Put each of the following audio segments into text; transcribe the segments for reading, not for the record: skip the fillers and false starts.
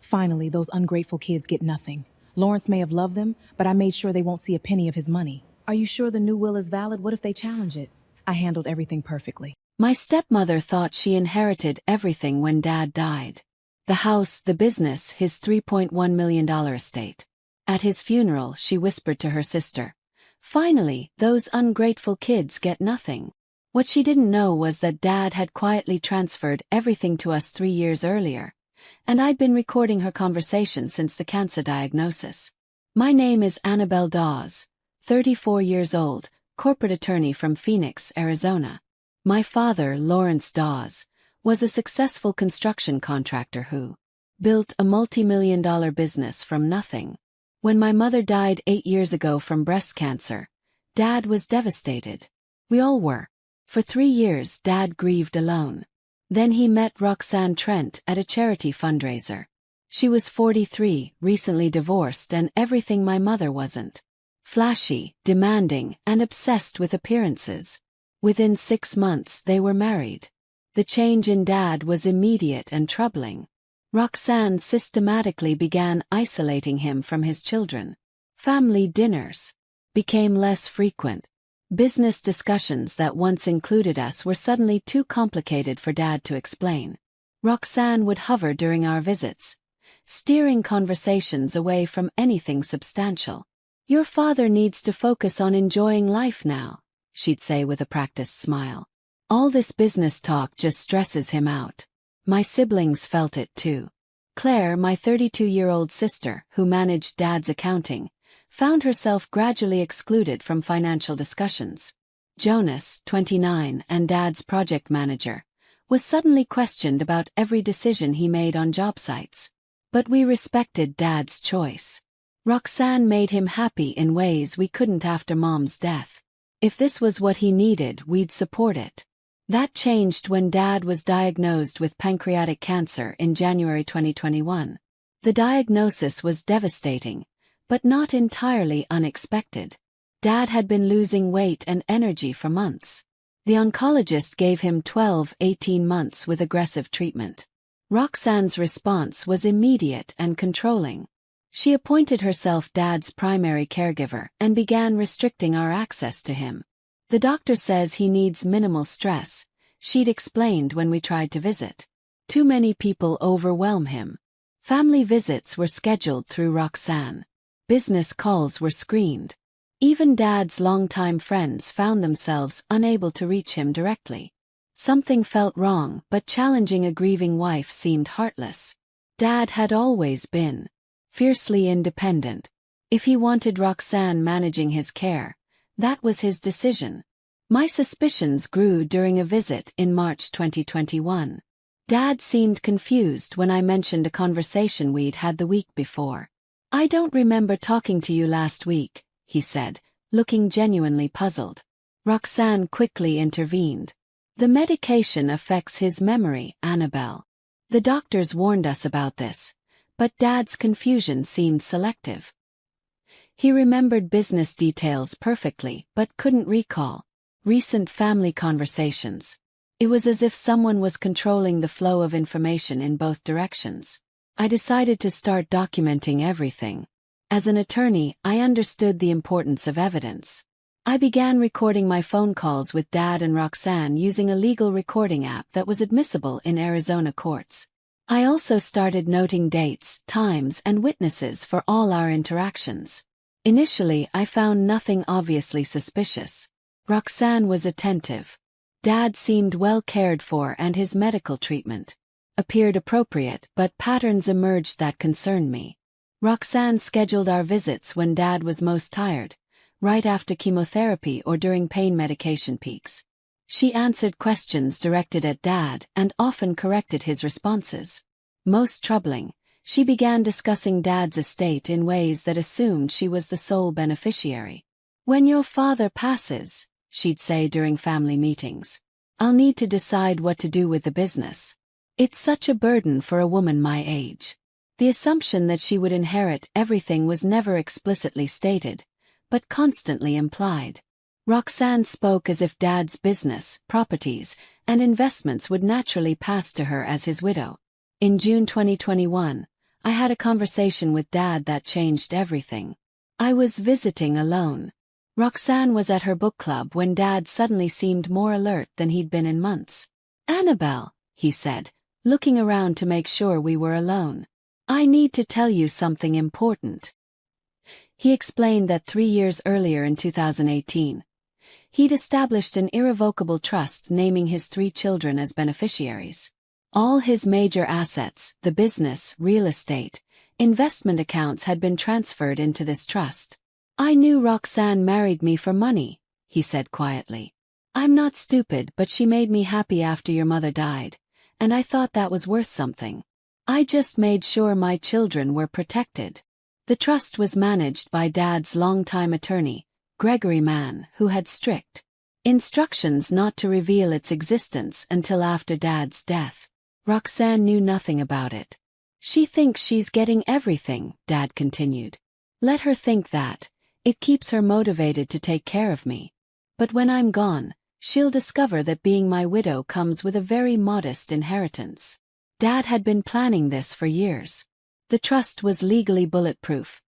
Finally, those ungrateful kids get nothing. Lawrence may have loved them, but I made sure they won't see a penny of his money. Are you sure the new will is valid? What if they challenge it? I handled everything perfectly. My stepmother thought she inherited everything when Dad died. The house, the business, his $3.1 million estate. At his funeral, she whispered to her sister, "Finally, those ungrateful kids get nothing." What she didn't know was that Dad had quietly transferred everything to us 3 years earlier, and I'd been recording her conversation since the cancer diagnosis. My name is Annabelle Dawes, 34 years old, corporate attorney from Phoenix, Arizona. My father, Lawrence Dawes, was a successful construction contractor who built a multi-million-dollar business from nothing. When my mother died 8 years ago from breast cancer, Dad was devastated. We all were. For 3 years, Dad grieved alone. Then he met Roxanne Trent at a charity fundraiser. She was 43, recently divorced, and everything my mother wasn't. Flashy, demanding, and obsessed with appearances. Within 6 months, they were married. The change in Dad was immediate and troubling. Roxanne systematically began isolating him from his children. Family dinners became less frequent. Business discussions that once included us were suddenly too complicated for Dad to explain. Roxanne would hover during our visits, steering conversations away from anything substantial. "Your father needs to focus on enjoying life now," she'd say with a practiced smile. "All this business talk just stresses him out." My siblings felt it too. Claire, my 32-year-old sister, who managed Dad's accounting, found herself gradually excluded from financial discussions. Jonas, 29, and Dad's project manager, was suddenly questioned about every decision he made on job sites. But we respected Dad's choice. Roxanne made him happy in ways we couldn't after Mom's death. If this was what he needed, we'd support it. That changed when Dad was diagnosed with pancreatic cancer in January 2021. The diagnosis was devastating, but not entirely unexpected. Dad had been losing weight and energy for months. The oncologist gave him 18 months with aggressive treatment. Roxanne's response was immediate and controlling. She appointed herself Dad's primary caregiver and began restricting our access to him. "The doctor says he needs minimal stress," she'd explained when we tried to visit. "Too many people overwhelm him." Family visits were scheduled through Roxanne. Business calls were screened. Even Dad's longtime friends found themselves unable to reach him directly. Something felt wrong, but challenging a grieving wife seemed heartless. Dad had always been fiercely independent. If he wanted Roxanne managing his care, that was his decision. My suspicions grew during a visit in March 2021. Dad seemed confused when I mentioned a conversation we'd had the week before. "I don't remember talking to you last week," he said, looking genuinely puzzled. Roxanne quickly intervened. "The medication affects his memory, Annabelle. The doctors warned us about this, but Dad's confusion seemed selective. He remembered business details perfectly but couldn't recall recent family conversations. It was as if someone was controlling the flow of information in both directions. I decided to start documenting everything. As an attorney, I understood the importance of evidence. I began recording my phone calls with Dad and Roxanne using a legal recording app that was admissible in Arizona courts. I also started noting dates, times, and witnesses for all our interactions. Initially, I found nothing obviously suspicious. Roxanne was attentive. Dad seemed well cared for, and his medical treatment appeared appropriate, but patterns emerged that concerned me. Roxanne scheduled our visits when Dad was most tired, right after chemotherapy or during pain medication peaks. She answered questions directed at Dad and often corrected his responses. Most troubling, she began discussing Dad's estate in ways that assumed she was the sole beneficiary. "When your father passes," she'd say during family meetings, "I'll need to decide what to do with the business. It's such a burden for a woman my age." The assumption that she would inherit everything was never explicitly stated, but constantly implied. Roxanne spoke as if Dad's business, properties, and investments would naturally pass to her as his widow. In June 2021, I had a conversation with Dad that changed everything. I was visiting alone. Roxanne was at her book club when Dad suddenly seemed more alert than he'd been in months. "Annabelle," he said, looking around to make sure we were alone. "I need to tell you something important." He explained that 3 years earlier in 2018, he'd established an irrevocable trust naming his 3 children as beneficiaries. All his major assets, the business, real estate, investment accounts had been transferred into this trust. "I knew Roxanne married me for money," he said quietly. "I'm not stupid, but she made me happy after your mother died, and I thought that was worth something. I just made sure my children were protected." The trust was managed by Dad's longtime attorney, Gregory Mann, who had strict instructions not to reveal its existence until after Dad's death. Roxanne knew nothing about it. "She thinks she's getting everything," Dad continued. "Let her think that. It keeps her motivated to take care of me. But when I'm gone, she'll discover that being my widow comes with a very modest inheritance." Dad had been planning this for years. The trust was legally bulletproof,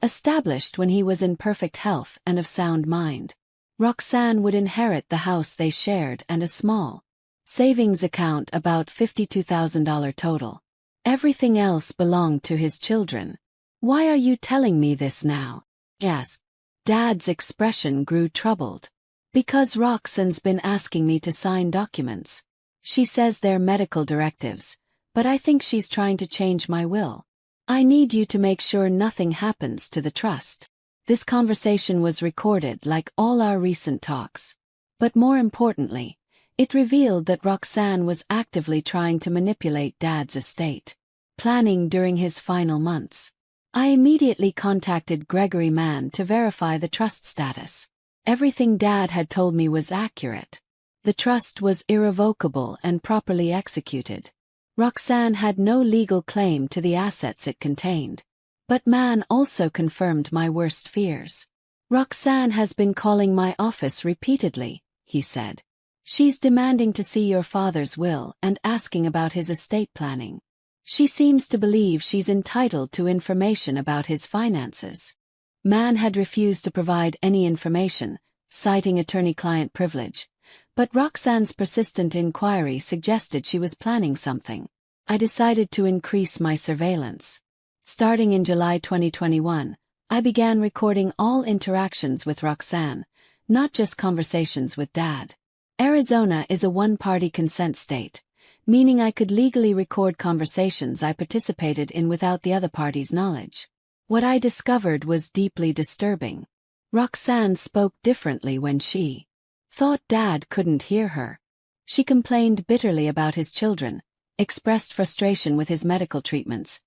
established when he was in perfect health and of sound mind. Roxanne would inherit the house they shared and a small savings account, about $52,000 total. Everything else belonged to his children. "Why are you telling me this now?" he asked. Dad's expression grew troubled. "Because Roxanne's been asking me to sign documents. She says they're medical directives, but I think she's trying to change my will. I need you to make sure nothing happens to the trust." This conversation was recorded like all our recent talks. But more importantly, it revealed that Roxanne was actively trying to manipulate Dad's estate planning during his final months. I immediately contacted Gregory Mann to verify the trust status. Everything Dad had told me was accurate. The trust was irrevocable and properly executed. Roxanne had no legal claim to the assets it contained. But Mann also confirmed my worst fears. "Roxanne has been calling my office repeatedly," he said. "She's demanding to see your father's will and asking about his estate planning. She seems to believe she's entitled to information about his finances." Mann had refused to provide any information, citing attorney-client privilege, but Roxanne's persistent inquiry suggested she was planning something. I decided to increase my surveillance. Starting in July 2021, I began recording all interactions with Roxanne, not just conversations with Dad. Arizona is a one-party consent state, meaning I could legally record conversations I participated in without the other party's knowledge. What I discovered was deeply disturbing. Roxanne spoke differently when she thought Dad couldn't hear her. She complained bitterly about his children, expressed frustration with his medical treatments,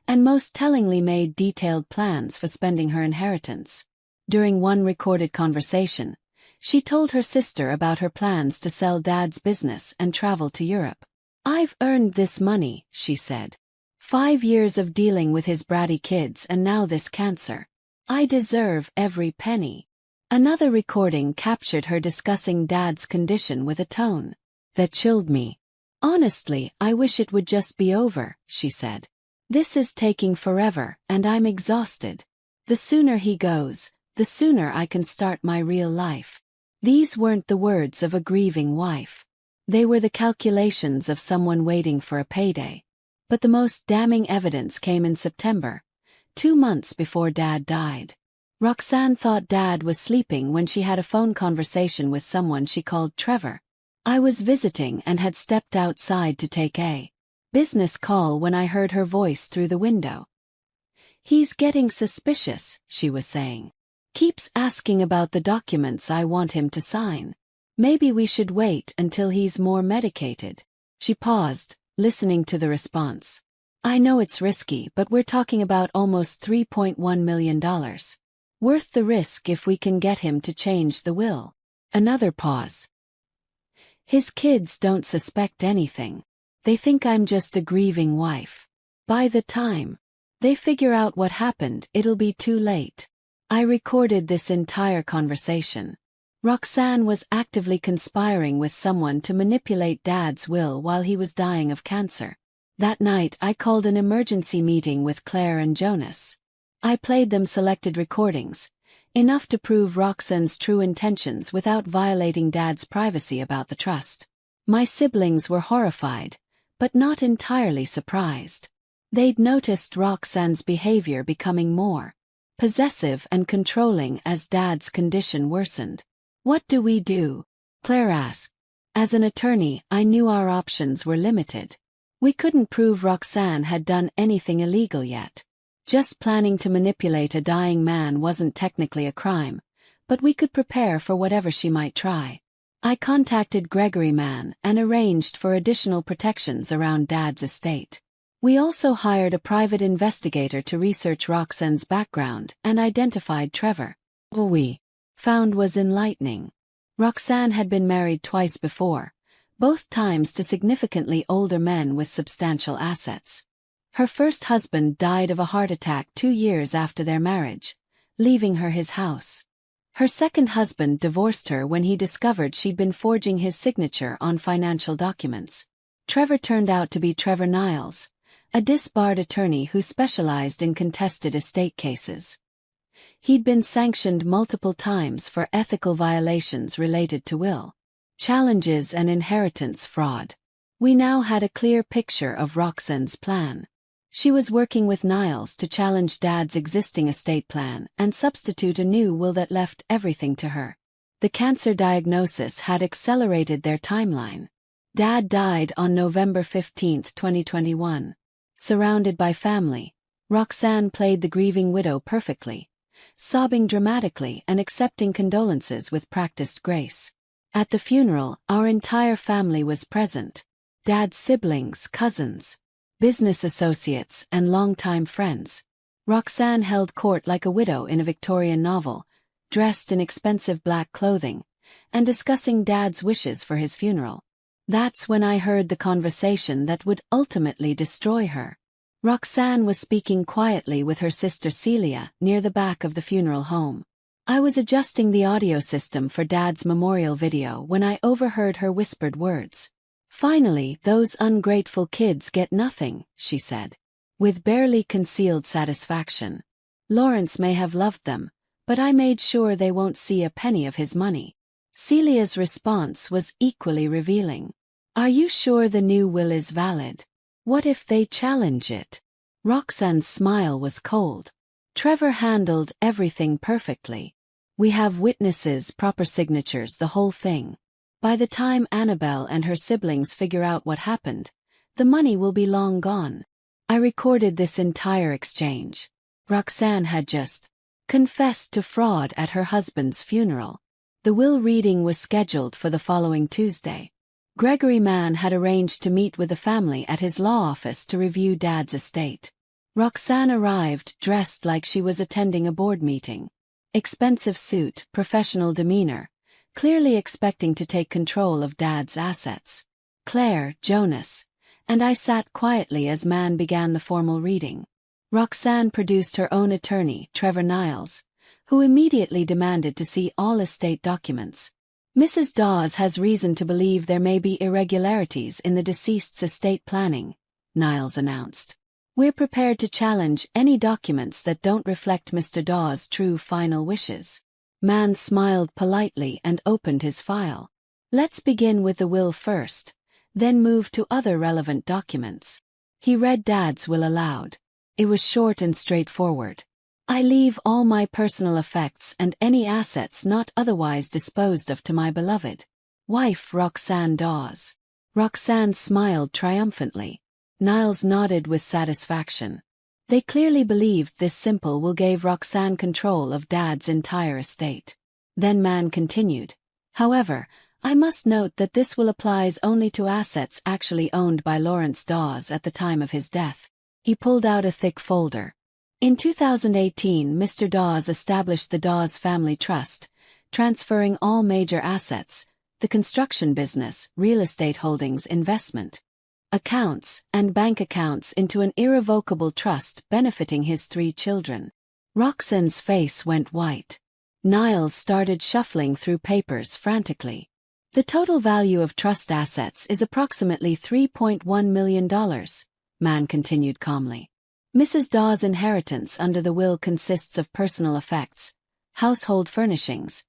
and most tellingly made detailed plans for spending her inheritance. During one recorded conversation, she told her sister about her plans to sell Dad's business and travel to Europe. "I've earned this money," she said. 5 years of dealing with his bratty kids and now this cancer. I deserve every penny." Another recording captured her discussing Dad's condition with a tone that chilled me. "Honestly, I wish it would just be over," she said. "This is taking forever, and I'm exhausted. The sooner he goes, the sooner I can start my real life." These weren't the words of a grieving wife. They were the calculations of someone waiting for a payday. But the most damning evidence came in September, 2 months before Dad died. Roxanne thought Dad was sleeping when she had a phone conversation with someone she called Trevor. I was visiting and had stepped outside to take a business call when I heard her voice through the window. "He's getting suspicious," she was saying. "Keeps asking about the documents I want him to sign. Maybe we should wait until he's more medicated." She paused, listening to the response. "I know it's risky, but we're talking about almost $3.1 million. Worth the risk if we can get him to change the will." Another pause. "His kids don't suspect anything. They think I'm just a grieving wife. By the time they figure out what happened, it'll be too late." I recorded this entire conversation. Roxanne was actively conspiring with someone to manipulate Dad's will while he was dying of cancer. That night I called an emergency meeting with Claire and Jonas. I played them selected recordings, enough to prove Roxanne's true intentions without violating Dad's privacy about the trust. My siblings were horrified, but not entirely surprised. They'd noticed Roxanne's behavior becoming more possessive and controlling as Dad's condition worsened. "What do we do?" Claire asked. As an attorney, I knew our options were limited. We couldn't prove Roxanne had done anything illegal yet. Just planning to manipulate a dying man wasn't technically a crime, but we could prepare for whatever she might try. I contacted Gregory Mann and arranged for additional protections around Dad's estate. We also hired a private investigator to research Roxanne's background and identified Trevor. What we found was enlightening. Roxanne had been married twice before, both times to significantly older men with substantial assets. Her first husband died of a heart attack 2 years after their marriage, leaving her his house. Her second husband divorced her when he discovered she'd been forging his signature on financial documents. Trevor turned out to be Trevor Niles, a disbarred attorney who specialized in contested estate cases. He'd been sanctioned multiple times for ethical violations related to will challenges and inheritance fraud. We now had a clear picture of Roxanne's plan. She was working with Niles to challenge Dad's existing estate plan and substitute a new will that left everything to her. The cancer diagnosis had accelerated their timeline. Dad died on November 15, 2021. Surrounded by family, Roxanne played the grieving widow perfectly, sobbing dramatically and accepting condolences with practiced grace. At the funeral, our entire family was present. Dad's siblings, cousins, business associates, and longtime friends. Roxanne held court like a widow in a Victorian novel, dressed in expensive black clothing, and discussing Dad's wishes for his funeral. That's when I heard the conversation that would ultimately destroy her. Roxanne was speaking quietly with her sister Celia near the back of the funeral home. I was adjusting the audio system for Dad's memorial video when I overheard her whispered words. "Finally, those ungrateful kids get nothing," she said, with barely concealed satisfaction. "Lawrence may have loved them, but I made sure they won't see a penny of his money." Celia's response was equally revealing. "Are you sure the new will is valid? What if they challenge it?" Roxanne's smile was cold. "Trevor handled everything perfectly. We have witnesses, proper signatures, the whole thing. By the time Annabelle and her siblings figure out what happened, the money will be long gone." I recorded this entire exchange. Roxanne had just confessed to fraud at her husband's funeral. The will reading was scheduled for the following Tuesday. Gregory Mann had arranged to meet with the family at his law office to review Dad's estate. Roxanne arrived dressed like she was attending a board meeting. Expensive suit, professional demeanor, clearly expecting to take control of Dad's assets. Claire, Jonas, and I sat quietly as Mann began the formal reading. Roxanne produced her own attorney, Trevor Niles, who immediately demanded to see all estate documents. "Mrs. Dawes has reason to believe there may be irregularities in the deceased's estate planning," Niles announced. "We're prepared to challenge any documents that don't reflect Mr. Dawes' true final wishes." Mann smiled politely and opened his file. "Let's begin with the will first, then move to other relevant documents." He read Dad's will aloud. It was short and straightforward. "I leave all my personal effects and any assets not otherwise disposed of to my beloved wife Roxanne Dawes." Roxanne smiled triumphantly. Niles nodded with satisfaction. They clearly believed this simple will gave Roxanne control of Dad's entire estate. Then Mann continued. "However, I must note that this will applies only to assets actually owned by Lawrence Dawes at the time of his death." He pulled out a thick folder. "In 2018, Mr. Dawes established the Dawes Family Trust, transferring all major assets, the construction business, real estate holdings, investment accounts, and bank accounts into an irrevocable trust benefiting his 3 children. Roxanne's face went white. Niles started shuffling through papers frantically. "The total value of trust assets is approximately $3.1 million. Man continued calmly. Mrs. Dawes' inheritance under the will consists of personal effects, household furnishings,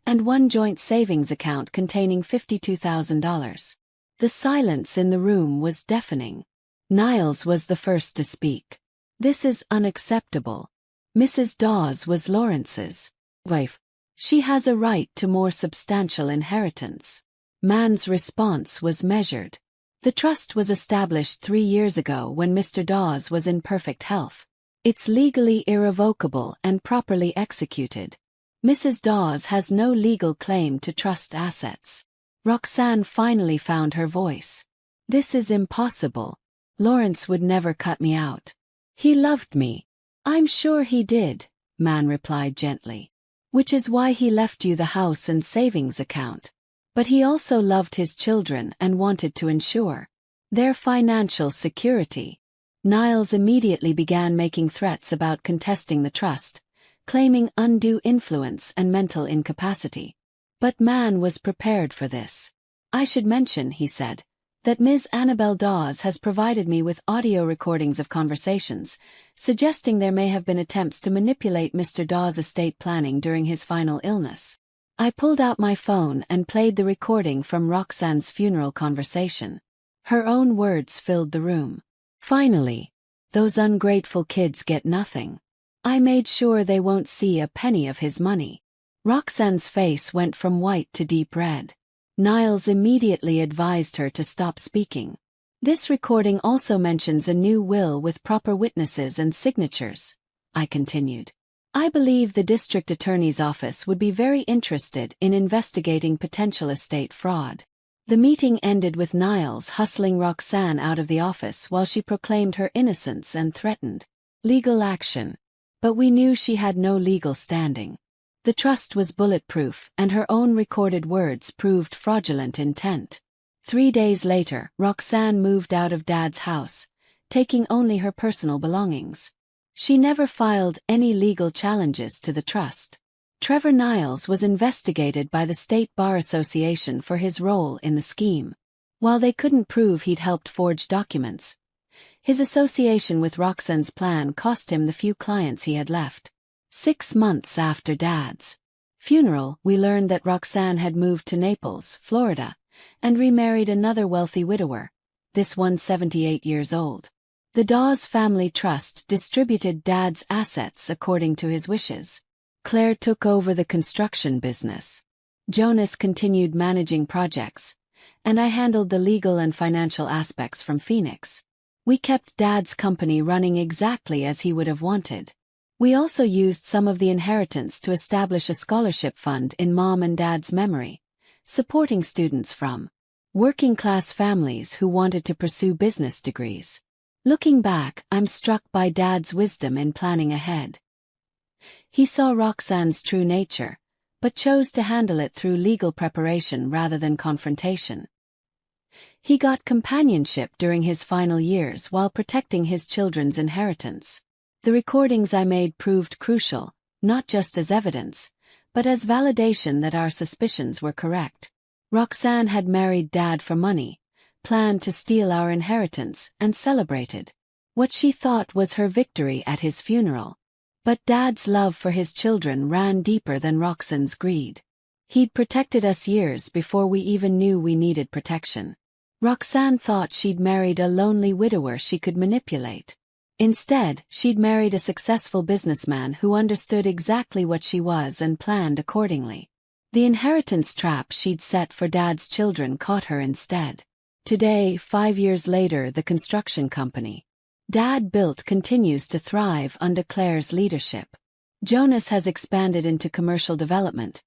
and one joint savings account containing $52,000. The silence in the room was deafening. Niles was the first to speak. This is unacceptable. Mrs. Dawes was Lawrence's wife. She has a right to more substantial inheritance. Man's response was measured. The trust was established 3 years ago when Mr. Dawes was in perfect health. It's legally irrevocable and properly executed. Mrs. Dawes has no legal claim to trust assets. Roxanne finally found her voice. This is impossible. Lawrence would never cut me out. He loved me. I'm sure he did, Man replied gently. Which is why he left you the house and savings account. But he also loved his children and wanted to ensure their financial security. Niles immediately began making threats about contesting the trust, claiming undue influence and mental incapacity. But Man was prepared for this. I should mention, he said, that Ms. Annabel Dawes has provided me with audio recordings of conversations, suggesting there may have been attempts to manipulate Mr. Dawes' estate planning during his final illness. I pulled out my phone and played the recording from Roxanne's funeral conversation. Her own words filled the room. Finally, those ungrateful kids get nothing. I made sure they won't see a penny of his money. Roxanne's face went from white to deep red. Niles immediately advised her to stop speaking. This recording also mentions a new will with proper witnesses and signatures, I continued. I believe the district attorney's office would be very interested in investigating potential estate fraud. The meeting ended with Niles hustling Roxanne out of the office while she proclaimed her innocence and threatened legal action. But we knew she had no legal standing. The trust was bulletproof and her own recorded words proved fraudulent intent. 3 days later, Roxanne moved out of Dad's house, taking only her personal belongings. She never filed any legal challenges to the trust. Trevor Niles was investigated by the State Bar Association for his role in the scheme. While they couldn't prove he'd helped forge documents, his association with Roxanne's plan cost him the few clients he had left. 6 months after Dad's funeral, we learned that Roxanne had moved to Naples, Florida, and remarried another wealthy widower, this one 78 years old. The Dawes family trust distributed Dad's assets according to his wishes. Claire took over the construction business. Jonas continued managing projects, and I handled the legal and financial aspects from Phoenix. We kept Dad's company running exactly as he would have wanted. We also used some of the inheritance to establish a scholarship fund in Mom and Dad's memory, supporting students from working-class families who wanted to pursue business degrees. Looking back, I'm struck by Dad's wisdom in planning ahead. He saw Roxanne's true nature, but chose to handle it through legal preparation rather than confrontation. He got companionship during his final years while protecting his children's inheritance. The recordings I made proved crucial, not just as evidence, but as validation that our suspicions were correct. Roxanne had married Dad for money, planned to steal our inheritance, and celebrated what she thought was her victory at his funeral. But Dad's love for his children ran deeper than Roxanne's greed. He'd protected us years before we even knew we needed protection. Roxanne thought she'd married a lonely widower she could manipulate. Instead, she'd married a successful businessman who understood exactly what she was and planned accordingly. The inheritance trap she'd set for Dad's children caught her instead. Today, 5 years later, the construction company Dad built continues to thrive under Claire's leadership. Jonas has expanded into commercial development,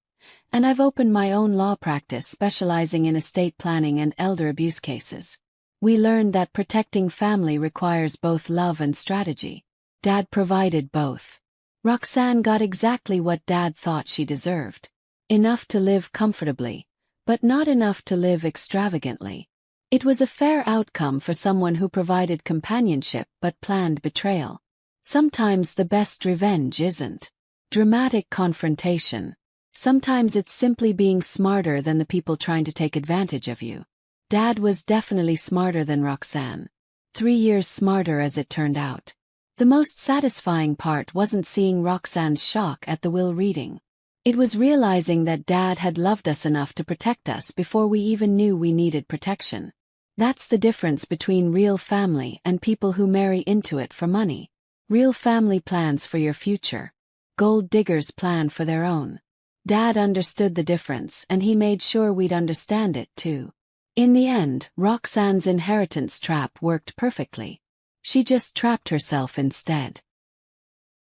and I've opened my own law practice specializing in estate planning and elder abuse cases. We learned that protecting family requires both love and strategy. Dad provided both. Roxanne got exactly what Dad thought she deserved. Enough to live comfortably, but not enough to live extravagantly. It was a fair outcome for someone who provided companionship but planned betrayal. Sometimes the best revenge isn't dramatic confrontation. Sometimes it's simply being smarter than the people trying to take advantage of you. Dad was definitely smarter than Roxanne. 3 years smarter as it turned out. The most satisfying part wasn't seeing Roxanne's shock at the will reading. It was realizing that Dad had loved us enough to protect us before we even knew we needed protection. That's the difference between real family and people who marry into it for money. Real family plans for your future. Gold diggers plan for their own. Dad understood the difference, and he made sure we'd understand it too. In the end, Roxanne's inheritance trap worked perfectly. She just trapped herself instead.